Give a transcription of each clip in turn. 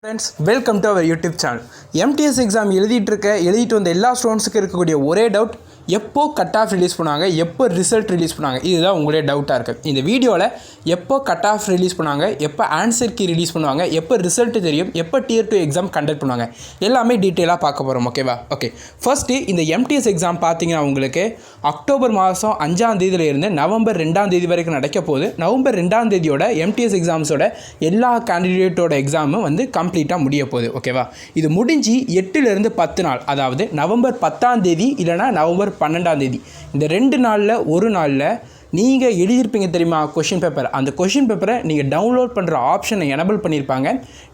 Friends, welcome to our YouTube channel. MTS exam எழுதிட்டு வந்த எல்லா ஸ்டூடெண்ட்ஸ்க்கு இருக்கக்கூடிய ஒரே டவுட் எப்போ கட் ஆஃப் ரிலீஸ் பண்ணாங்க, எப்போ ரிசல்ட் ரிலீஸ் பண்ணாங்க, இதுதான் உங்களுடைய டவுட்டாக இருக்குது. இந்த வீடியோவில் எப்போ கட் ஆஃப் ரிலீஸ் பண்ணாங்க, எப்போ ஆன்சர் கீ ரிலீஸ் பண்ணுவாங்க, எப்போ ரிசல்ட் தெரியும், எப்போ Tier 2 எக்ஸாம் கண்டக்ட் பண்ணுவாங்க, எல்லாமே டீட்டெயிலாக பார்க்க போகிறோம். ஓகேவா? ஓகே, ஃபர்ஸ்ட்டு இந்த MTS எக்ஸாம் பார்த்தீங்கன்னா உங்களுக்கு அக்டோபர் மாதம் 5ஆம் தேதியிலிருந்து நவம்பர் 2ஆம் தேதி வரைக்கும் நடக்க போகுது. நவம்பர் 2ஆம் தேதியோட MTS எக்ஸாம்ஸோட எல்லா கேண்டிடேட்டோட எக்ஸாமும் வந்து கம்ப்ளீட்டாக முடிய போகுது. ஓகேவா? இது முடிஞ்சு 8லேருந்து 10 நாள், அதாவது நவம்பர் 10ஆம் தேதி இல்லைனா நவம்பர் 12ஆம் தேதி, இந்த 2 நாளில் ஒரு நாளில் நீங்கள் எழுதியிருப்பீங்க தெரியுமா கொஷின் பேப்பர். அந்த கொஷின் பேப்பரை நீங்கள் டவுன்லோட் பண்ணுற ஆப்ஷனை எனபிள் பண்ணியிருப்பாங்க.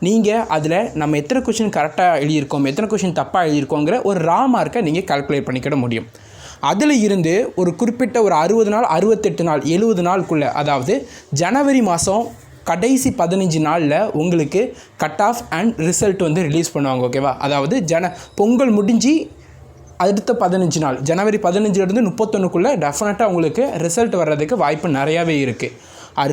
நீங்கள் அதில் நம்ம எத்தனை கொஷின் கரெக்டாக எழுதியிருக்கோம், எத்தனை கொஷின் தப்பாக எழுதியிருக்கோங்கிற ஒரு ரா மார்க்கை நீங்கள் கால்குலேட் பண்ணிக்கிட முடியும். அதில் இருந்து ஒரு குறிப்பிட்ட ஒரு 60 நாள், 68 நாள், 70 நாளுக்குள்ளே, அதாவது ஜனவரி மாதம் கடைசி 15 நாளில் உங்களுக்கு கட் ஆஃப் அண்ட் ரிசல்ட் வந்து ரிலீஸ் பண்ணுவாங்க. ஓகேவா? அதாவது பொங்கல் முடிஞ்சு அடுத்த 15 நாள், ஜனவரி 15லேருந்து 31க்குள்ளே டெஃபினட்டாக உங்களுக்கு ரிசல்ட் வர்றதுக்கு வாய்ப்பு நிறையாவே இருக்குது.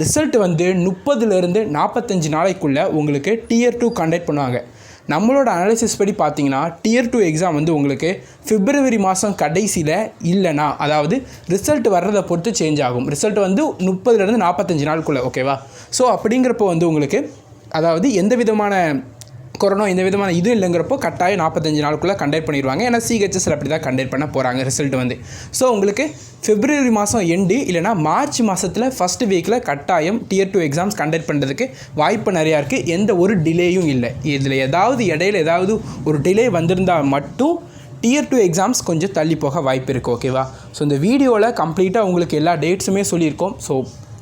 ரிசல்ட் வந்து 30லேருந்து 45 நாளைக்குள்ளே உங்களுக்கு Tier 2 கண்டக்ட் பண்ணுவாங்க. நம்மளோட அனாலிசிஸ் படி பார்த்தீங்கன்னா Tier 2 எக்ஸாம் வந்து உங்களுக்கு பிப்ரவரி மாதம் கடைசியில் இல்லைனா, அதாவது ரிசல்ட் வர்றதை பொறுத்து சேஞ்ச் ஆகும். ரிசல்ட் வந்து 30லேருந்து 45 நாளுக்குள்ளே. ஓகேவா? ஸோ அப்படிங்கிறப்போ வந்து உங்களுக்கு, அதாவது எந்த விதமான கொரோனா எந்த விதமான இது இல்லைங்கிறப்போ கட்டாயம் 45 நாளுக்குள்ளே கண்டக்ட் பண்ணிடுவாங்க. ஏன்னா CHSல அப்படி தான் கண்டக்ட் பண்ண போகிறாங்க ரிசல்ட் வந்து. ஸோ உங்களுக்கு பிப்ரவரி மாதம் எண்டு இல்லைனா மார்ச் மாதத்தில் ஃபஸ்ட் வீக்கில் கட்டாயம் Tier 2 எக்ஸாம்ஸ் கண்டக்ட் பண்ணுறதுக்கு வாய்ப்பு நிறையா இருக்குது. எந்த ஒரு டிலேயும் இல்லை. இதில் இடையில ஏதாவது ஒரு டிலே வந்திருந்தால் மட்டும் Tier 2 எக்ஸாம்ஸ் கொஞ்சம் தள்ளி போக வாய்ப்பு இருக்குது. ஓகேவா? ஸோ இந்த வீடியோவில் கம்ப்ளீட்டாக உங்களுக்கு எல்லா டேட்ஸுமே சொல்லியிருக்கோம். ஸோ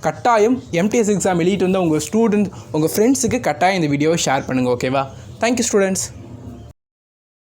கட்டாயம் MTS எக்ஸாம் எழுதிட்டு வந்தால் உங்கள் ஸ்டூடெண்ட்ஸ், உங்கள் ஃப்ரெண்ட்ஸுக்கு கட்டாயம் இந்த வீடியோவை ஷேர் பண்ணுங்கள். ஓகேவா? Thank you, students.